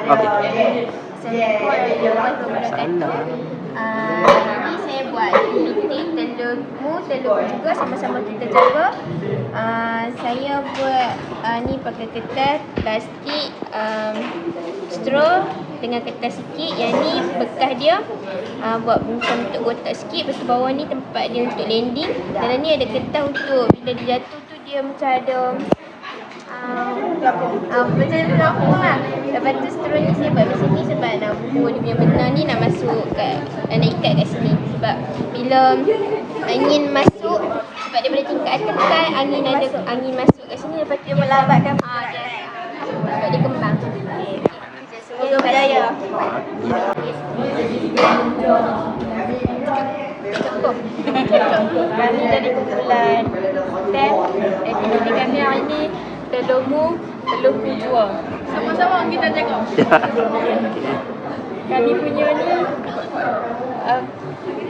Okey. Assalamualaikum warahmatullahi wabarakatuh. Hari ini saya buat meeting telurmu, telurku juga sama-sama kita jaga. Saya buat ni pakai kertas plastik, straw dengan kertas sikit. Yang ni bekas dia, buat macam untuk kotak sikit. Lepas tu bawah ni tempat dia untuk landing. Dalam ni ada kertas untuk bila dia jatuh tu dia macam ada macam pelampung lah. Lepas tu seterusnya saya buat macam ni sebab nak buku dia punya benang ni nak masuk kat, nak ikat kat sini. Sebab bila angin masuk, sebab daripada tingkat atas kan angin ada angin masuk kat sini, lepas tu dia melambatkan sebab dia kembang. Semoga berjaya. Cukup. Kami dari kumpulan hotel. Aktiviti kami hari ini telurmu, telurku jual. Sama-sama kita jaga. Kami punya ni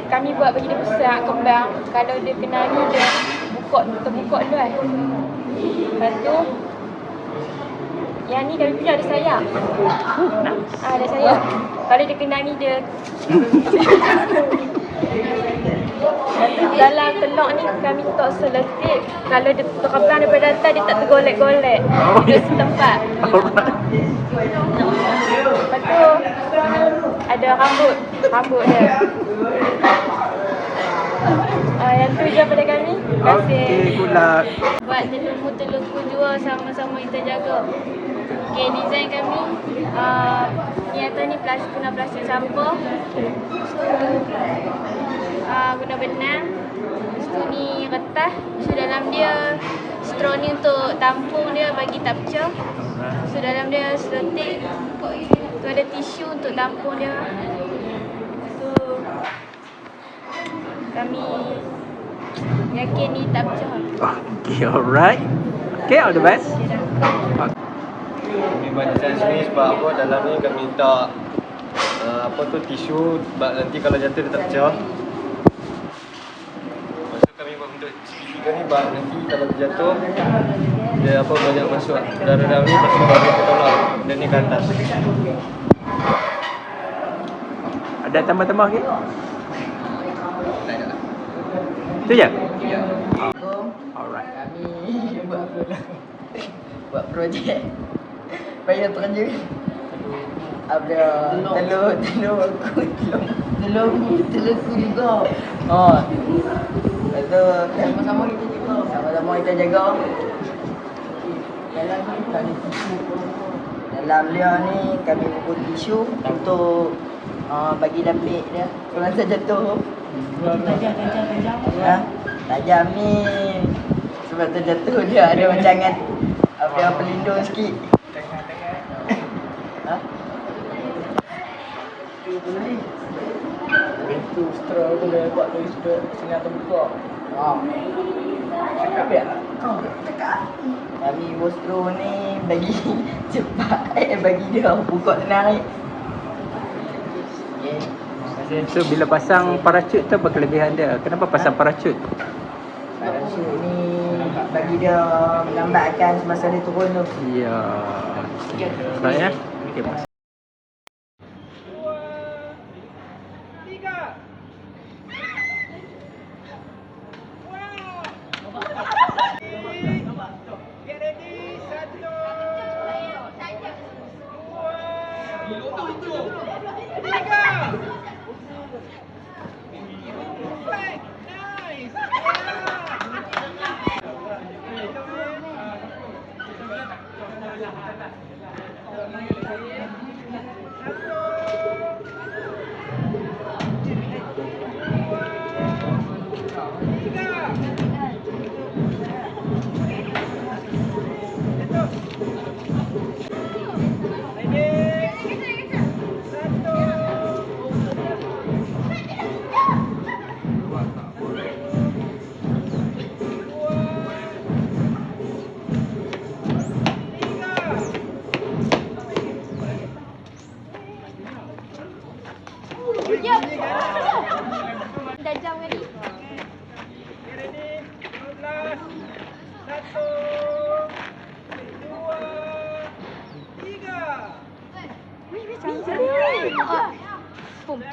kami buat bagi dia besar kembang. Kalau dia kena ni dia terbuka luas. Lepas tu yang ni kami punya ada sayap. Ada sayap. Kalau dia kena ni dia dalam telur ni kami letak selotip. Kalau dia terbang daripada atas dia tak tergolek-golek. Dia setempat. Lepas tu ada rambut dia. Yang tu je pada kami. Terima kasih. Buat telurku jual sama-sama kita jaga. Okay, design kami ni atas ni guna plastik sampah. Guna benang. Lepas tu ni retas. So dalam dia straw ni untuk tampung dia bagi tak pecah. So dalam dia selotip. Tu ada tisu untuk tampung dia. So kami yakin ni tak pecah. Okay, alright. Okay, all the best. Kami buat design sini sebab apa, dalam ni kami letak tisu sebab nanti kalau jatuh dia tak pecah. Lepas tu kami buat bentuk segitiga ni sebab nanti kalau terjatuh dia banyak masuk darah ni, lepas tu baru kita tolak dan ni ke atas. Ada tambah-tambah lagi? Tak ada lah. Itu je? Ya. Alright. Kami buat projek payah pekerja. Ada telurku juga. Lepas tu sama-sama kita jaga. Dalam dia ni kami buku tisu untuk bagi lapik dia kalau terjatuh. Tajam ni sebab terjatuh dia ada macam pelindung sikit. Itu straw tu dia buat dari sudut senang terbuka. Cakap biar. Cakap. Kami buat straw ni bagi cepat. Bagi dia buka tenang. Okay. So, bila pasang parachute tu apa kelebihan dia? Kenapa pasang parachute? Parachute ni bagi dia melambatkan semasa dia turun tu. Ya. Baik ya. Okey, mas. Pum.